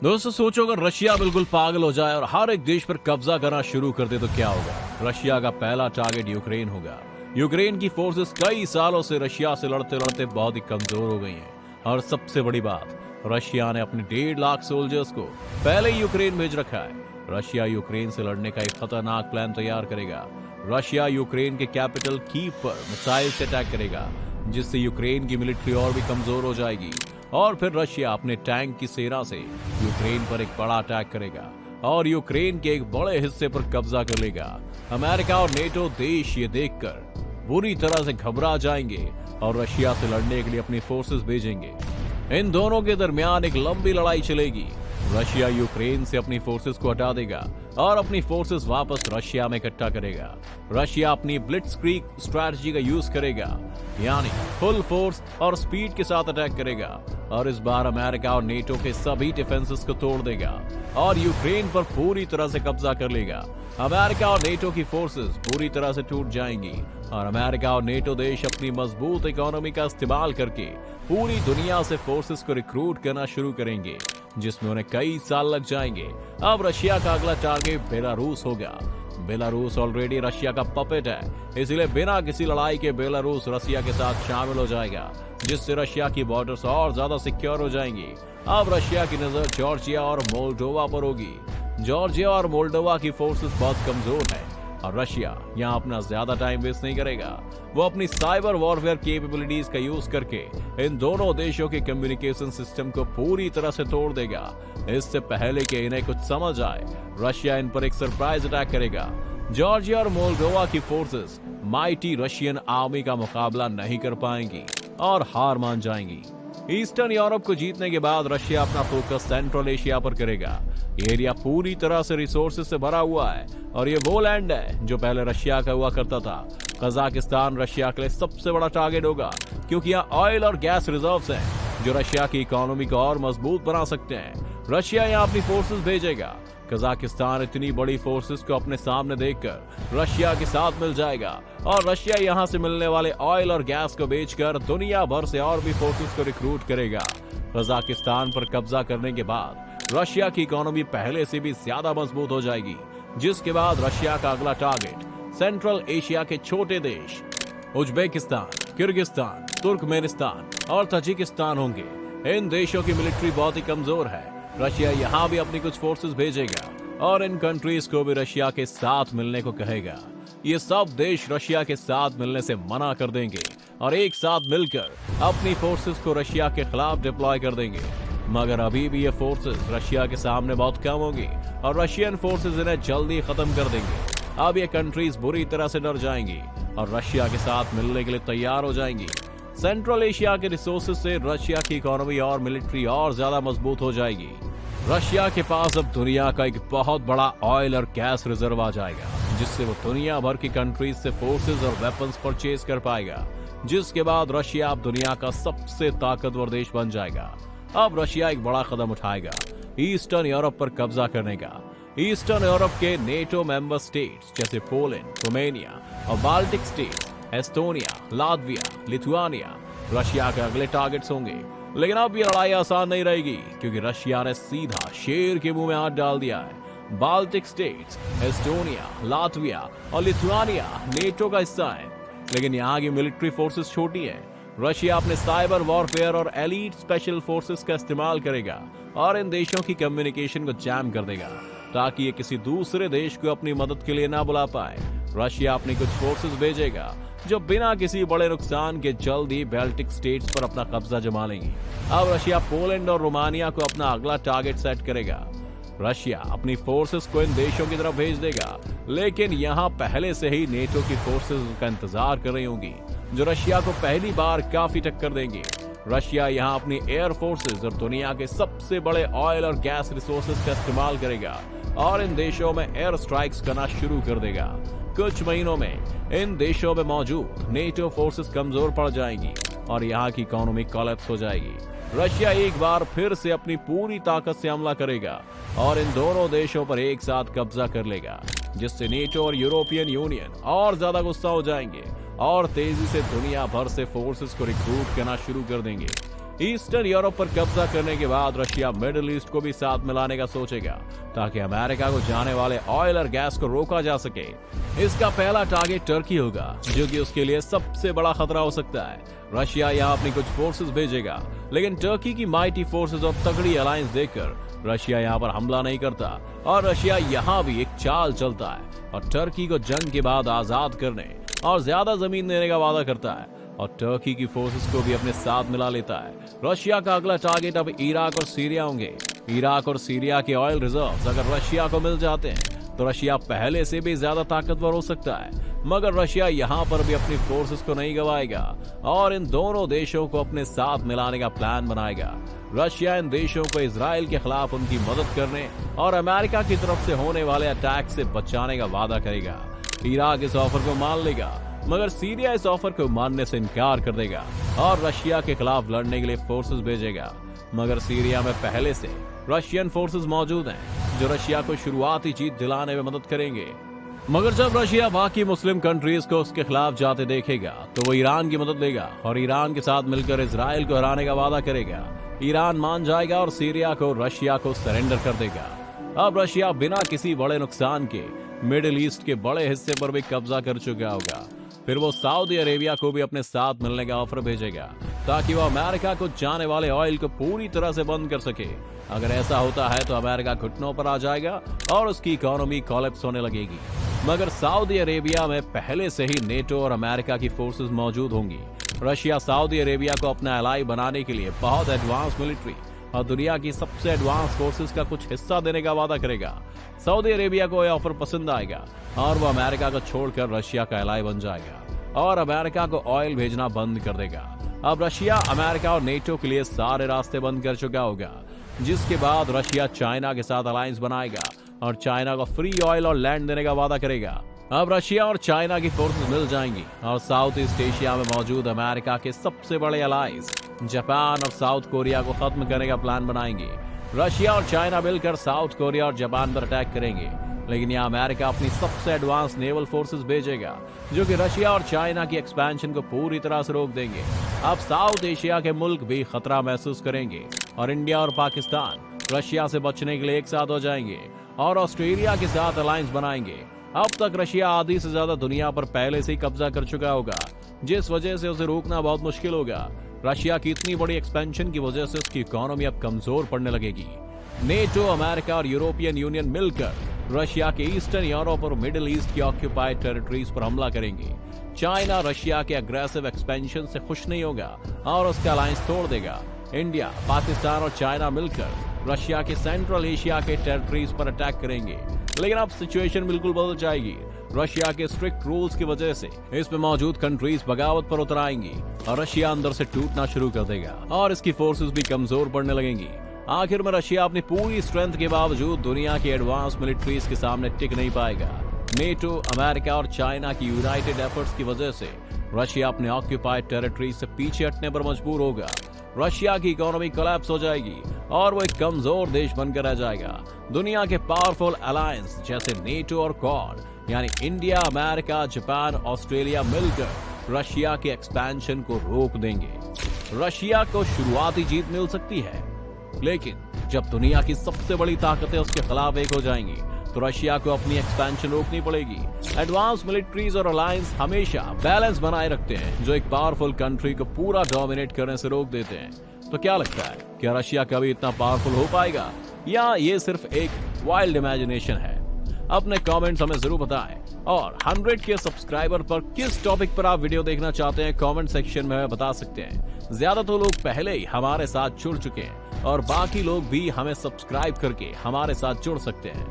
दोस्तों सोचो अगर रशिया बिल्कुल पागल हो जाए और हर एक देश पर कब्जा करना शुरू कर दे तो क्या होगा। रशिया का पहला टारगेट यूक्रेन होगा। यूक्रेन की फोर्सेस कई सालों से रशिया से लड़ते लड़ते बहुत ही कमजोर हो गई हैं। और सबसे बड़ी बात, रशिया ने अपने 1.5 लाख सोल्जर्स को पहले ही यूक्रेन भेज रखा है। रशिया यूक्रेन से लड़ने का एक खतरनाक प्लान तैयार करेगा। रशिया यूक्रेन के कैपिटल कीव पर मिसाइल से अटैक करेगा, जिससे यूक्रेन की मिलिट्री और भी कमजोर हो जाएगी। और फिर रशिया अपने टैंक की सेना से यूक्रेन पर एक बड़ा अटैक करेगा और यूक्रेन के एक बड़े हिस्से पर कब्जा कर लेगा। अमेरिका और नेटो देश ये देखकर बुरी तरह से घबरा जाएंगे और रशिया से लड़ने के लिए अपनी फोर्सेस भेजेंगे। इन दोनों के दरमियान एक लंबी लड़ाई चलेगी। रशिया यूक्रेन से अपनी फोर्सेस को हटा देगा और अपनी फोर्सेस वापस रशिया में इकट्ठा करेगा। रशिया अपनी ब्लिट्जक्रीग स्ट्रैटेजी का यूज करेगा, यानी फुल फोर्स और स्पीड के साथ अटैक करेगा और इस बार अमेरिका और नेटो के सभी डिफेंसेस को तोड़ देगा और यूक्रेन पर पूरी तरह से कब्जा कर लेगा। अमेरिका और नेटो की फोर्सेस पूरी तरह से टूट जाएंगी और अमेरिका और नेटो देश अपनी मजबूत इकोनॉमी का इस्तेमाल करके पूरी दुनिया से फोर्सेस को रिक्रूट करना शुरू करेंगे, जिसमें उन्हें कई साल लग जाएंगे। अब रशिया का अगला टारगेट बेलारूस होगा। बेलारूस ऑलरेडी रशिया का पपेट है, इसलिए बिना किसी लड़ाई के बेलारूस रशिया के साथ शामिल हो जाएगा, जिससे रशिया की बॉर्डर्स और ज्यादा सिक्योर हो जाएंगी। अब रशिया की नजर जॉर्जिया और मोल्डोवा पर होगी। जॉर्जिया और मोल्डोवा की फोर्सेस बहुत कमजोर है और रशिया यहाँ अपना ज्यादा टाइम वेस्ट नहीं करेगा। वो अपनी साइबर वॉरफेयर कैपेबिलिटीज का यूज करके इन दोनों देशों के कम्युनिकेशन सिस्टम को पूरी तरह से तोड़ देगा। इससे पहले कि इन्हें कुछ समझ आए, रशिया इन पर एक सरप्राइज अटैक करेगा। जॉर्जिया और मोल्डोवा की फोर्सेस माइटी रशियन आर्मी का मुकाबला नहीं कर पाएंगी और हार मान जाएंगी। ईस्टर्न यूरोप को जीतने के बाद रशिया अपना फोकस सेंट्रल एशिया पर करेगा। ये एरिया पूरी तरह से रिसोर्सेज से भरा हुआ है और ये वो लैंड है जो पहले रशिया का हुआ करता था। कजाकिस्तान रशिया के लिए सबसे बड़ा टारगेट होगा, क्योंकि यहाँ ऑयल और गैस रिजर्व्स हैं जो रशिया की इकोनॉमी को और मजबूत बना सकते हैं। रशिया यहाँ अपनी फोर्सेस भेजेगा। कजाकिस्तान इतनी बड़ी फोर्सेस को अपने सामने देखकर रशिया के साथ मिल जाएगा और रशिया यहाँ से मिलने वाले ऑयल और गैस को बेचकर दुनिया भर से और भी फोर्सेस को रिक्रूट करेगा। कजाकिस्तान पर कब्जा करने के बाद रशिया की इकोनॉमी पहले से भी ज्यादा मजबूत हो जाएगी, जिसके बाद रशिया का अगला टारगेट सेंट्रल एशिया के छोटे देश उज्बेकिस्तान, किर्गिस्तान, तुर्कमेनिस्तान और ताजिकिस्तान होंगे। इन देशों की मिलिट्री बहुत ही कमजोर है। रशिया यहाँ भी अपनी कुछ फोर्सेस भेजेगा और इन कंट्रीज को भी रशिया के साथ मिलने को कहेगा। ये सब देश रशिया के साथ मिलने से मना कर देंगे और एक साथ मिलकर अपनी फोर्सेस को रशिया के खिलाफ डिप्लॉय कर देंगे। मगर अभी भी ये फोर्सेस रशिया के सामने बहुत कम होंगी और रशियन फोर्सेस इन्हें जल्दी खत्म कर देंगे। अब ये कंट्रीज बुरी तरह से डर जाएंगी और रशिया के साथ मिलने के लिए तैयार हो जाएंगी। सेंट्रल एशिया के रिसोर्सेज से रशिया की इकोनॉमी और मिलिट्री और ज्यादा मजबूत हो जाएगी। रशिया के पास अब दुनिया का एक बहुत बड़ा ऑयल और गैस रिजर्व आ जाएगा, जिससे वो दुनिया भर की कंट्रीज से फोर्सेज और वेपन्स परचेज कर पाएगा, जिसके बाद रशिया अब दुनिया का सबसे ताकतवर देश बन जाएगा। अब रशिया एक बड़ा कदम उठाएगा ईस्टर्न यूरोप पर कब्जा करने का। ईस्टर्न यूरोप के नेटो मेंबर स्टेट्स जैसे पोलैंड, रोमानिया और Baltic states, Estonia, Latvia, Lithuania Russia के अगले टारगेट्स होंगे। लेकिन अब ये लड़ाई आसान नहीं रहेगी, क्योंकि रशिया ने सीधा शेर के मुंह में हाथ डाल दिया है। बाल्टिक स्टेट्स, एस्टोनिया, लातविया और लिथुआनिया नेटो का हिस्सा है, लेकिन यहाँ की मिलिट्री फोर्सेस छोटी हैं। रशिया अपने साइबर वॉरफेयर और एलीट स्पेशल फोर्सेस का इस्तेमाल करेगा और इन देशों की कम्युनिकेशन को जैम कर देगा, ताकि ये किसी दूसरे देश को अपनी मदद के लिए ना बुला पाए। रशिया अपनी कुछ फोर्सेस भेजेगा जो बिना किसी बड़े नुकसान के जल्द ही बाल्टिक स्टेट्स पर अपना कब्जा जमा लेंगी। अब रशिया पोलैंड और रोमानिया को अपना अगला टारगेट सेट करेगा। रशिया अपनी फोर्सेस को इन देशों की तरफ भेज देगा, लेकिन यहाँ पहले से ही नेटो की फोर्सेस का इंतजार कर रही होंगी, जो रशिया को पहली बार काफी टक्कर देंगे। रशिया यहाँ अपनी एयर फोर्सेस और दुनिया के सबसे बड़े ऑयल और गैस रिसोर्सेज का इस्तेमाल करेगा और इन देशों में एयर स्ट्राइक्स करना शुरू कर देगा। कुछ महीनों में इन देशों में मौजूद नेटो फोर्सेस कमजोर पड़ जाएंगी और यहाँ की इकोनॉमी कोलैप्स हो जाएगी। रशिया एक बार फिर से अपनी पूरी ताकत से हमला करेगा और इन दोनों देशों पर एक साथ कब्जा कर लेगा, जिससे नेटो और यूरोपियन यूनियन और ज्यादा गुस्सा हो जाएंगे और तेजी से दुनिया भर से फोर्सेस को रिक्रूट करना शुरू कर देंगे। ईस्टर्न यूरोप पर कब्जा करने के बाद रशिया मिडिल ईस्ट को भी साथ मिलाने का सोचेगा ताकि अमेरिका को जाने वाले ऑयल और गैस को रोका जा सके। इसका पहला टारगेट टर्की होगा, जो कि उसके लिए सबसे बड़ा खतरा हो सकता है। रशिया यहाँ अपनी कुछ फोर्सेस भेजेगा, लेकिन टर्की की माइटी फोर्सेस और तगड़ी अलायंस देखकर रशिया यहाँ पर हमला नहीं करता और रशिया यहाँ भी एक चाल चलता है और टर्की को जंग के बाद आजाद करने और ज्यादा जमीन देने का वादा करता है और टर्की की फोर्सेस को भी अपने साथ मिला लेता है। रशिया का अगला टारगेट अब इराक और सीरिया होंगे। इराक और सीरिया के ऑयल रिजर्व्स अगर रशिया को मिल जाते हैं तो रशिया पहले से भी ज्यादा ताकतवर हो सकता है, मगर रशिया यहाँ पर भी अपनी फोर्सेस को नहीं गवाएगा और इन दोनों देशों को अपने साथ मिलाने का प्लान बनाएगा। रशिया इन देशों को इजराइल के खिलाफ उनकी मदद करने और अमेरिका की तरफ से होने वाले अटैक से बचाने का वादा करेगा। इराक इस ऑफर को मान लेगा, मगर सीरिया इस ऑफर को मानने से इनकार कर देगा और रशिया के खिलाफ लड़ने के लिए फोर्सेस भेजेगा। मगर सीरिया में पहले से रशियन फोर्सेस मौजूद हैं जो रशिया को शुरुआती जीत दिलाने में मदद करेंगे। मगर जब रशिया बाकी मुस्लिम कंट्रीज को उसके खिलाफ जाते देखेगा तो वो ईरान की मदद लेगा और ईरान के साथ मिलकर इजराइल को हराने का वादा करेगा। ईरान मान जाएगा और सीरिया को रशिया को सरेंडर कर देगा। अब रशिया बिना किसी बड़े नुकसान के मिडिल ईस्ट के बड़े हिस्से पर भी कब्जा कर चुका होगा। फिर वो सऊदी अरेबिया को भी अपने साथ मिलने का ऑफर भेजेगा ताकि वो अमेरिका को जाने वाले ऑयल को पूरी तरह से बंद कर सके। अगर ऐसा होता है तो अमेरिका घुटनों पर आ जाएगा और उसकी इकोनॉमी कोलैप्स होने लगेगी। मगर सऊदी अरेबिया में पहले से ही नेटो और अमेरिका की फोर्सेस मौजूद होंगी। रशिया सऊदी अरेबिया को अपना एलाई बनाने के लिए बहुत एडवांस मिलिट्री और दुनिया की सबसे एडवांस फोर्सेस का कुछ हिस्सा देने का वादा करेगा। सऊदी अरेबिया को यह ऑफर पसंद आएगा और वो अमेरिका को छोड़कर रशिया का एलाई बन जाएगा और अमेरिका को ऑयल भेजना बंद कर देगा। अब रशिया अमेरिका और नेटो के लिए सारे रास्ते बंद कर चुका होगा, जिसके बाद रशिया चाइना के साथ अलायंस बनाएगा और चाइना को फ्री ऑयल और लैंड देने का वादा करेगा। अब रशिया और चाइना की फोर्सेस मिल जाएंगी और साउथ ईस्ट एशिया में मौजूद अमेरिका के सबसे बड़े अलायंस जापान और साउथ कोरिया को खत्म करने का प्लान बनाएंगे। रशिया और चाइना मिलकर साउथ कोरिया और जापान पर अटैक करेंगे, लेकिन यहाँ अमेरिका अपनी सबसे एडवांस नेवल फोर्सेस भेजेगा जो कि रशिया और चाइना की एक्सपेंशन को पूरी तरह से रोक देंगे। अब साउथ एशिया के मुल्क भी खतरा महसूस करेंगे और इंडिया और पाकिस्तान रशिया से बचने के लिए एक साथ हो जाएंगे और ऑस्ट्रेलिया के साथ अलायंस बनाएंगे। अब तक रशिया आधी से ज्यादा दुनिया पर पहले से ही कब्जा कर चुका होगा, जिस वजह से उसे रोकना बहुत मुश्किल होगा। रशिया की इतनी बड़ी एक्सपेंशन की वजह से उसकी इकोनॉमी अब कमजोर पड़ने लगेगी। नेटो, अमेरिका और यूरोपियन यूनियन मिलकर रशिया के ईस्टर्न यूरोप और मिडिल ईस्ट की ऑक्यूपाइड टेरिटरीज पर हमला करेंगे। चाइना रशिया के अग्रेसिव एक्सपेंशन से खुश नहीं होगा और उसका अलायंस तोड़ देगा। इंडिया, पाकिस्तान और चाइना मिलकर रशिया के सेंट्रल एशिया के टेरिटरीज पर अटैक करेंगे, लेकिन अब सिचुएशन बिल्कुल बदल जाएगी। रशिया के स्ट्रिक्ट रूल्स की वजह से इसमें मौजूद कंट्रीज बगावत पर उतर आएंगी और रशिया अंदर से टूटना शुरू कर देगा और इसकी फोर्सेस भी कमजोर पड़ने लगेंगी। आखिर में रशिया अपनी पूरी स्ट्रेंथ के बावजूद दुनिया की एडवांस मिलिट्रीज के सामने टिक नहीं पाएगा। नेटो, अमेरिका और चाइना की यूनाइटेड एफर्ट्स की वजह से रशिया अपने ऑक्यूपाइड टेरिटरीज से पीछे हटने पर मजबूर होगा। रशिया की इकोनॉमी कोलैप्स हो जाएगी और वो एक कमजोर देश बनकर रह जाएगा। दुनिया के पावरफुल अलायंस जैसे नेटो और क्वाड यानी इंडिया, अमेरिका, जापान, ऑस्ट्रेलिया मिलकर रशिया के एक्सपेंशन को रोक देंगे। रशिया को शुरुआती जीत मिल सकती है, लेकिन जब दुनिया की सबसे बड़ी ताकतें उसके खिलाफ एक हो जाएंगी तो रशिया को अपनी एक्सपेंशन रोकनी पड़ेगी। एडवांस मिलिट्रीज और अलायंस हमेशा बैलेंस बनाए रखते हैं, जो एक पावरफुल कंट्री को पूरा डोमिनेट करने से रोक देते हैं। तो क्या लगता है, क्या रशिया कभी इतना पावरफुल हो पाएगा या ये सिर्फ एक वाइल्ड इमेजिनेशन है? अपने कमेंट्स हमें जरूर बताएं और 100 के सब्सक्राइबर पर किस टॉपिक पर आप वीडियो देखना चाहते हैं कमेंट सेक्शन में बता सकते हैं। ज्यादा तो लोग पहले ही हमारे साथ जुड़ चुके हैं और बाकी लोग भी हमें सब्सक्राइब करके हमारे साथ जुड़ सकते हैं।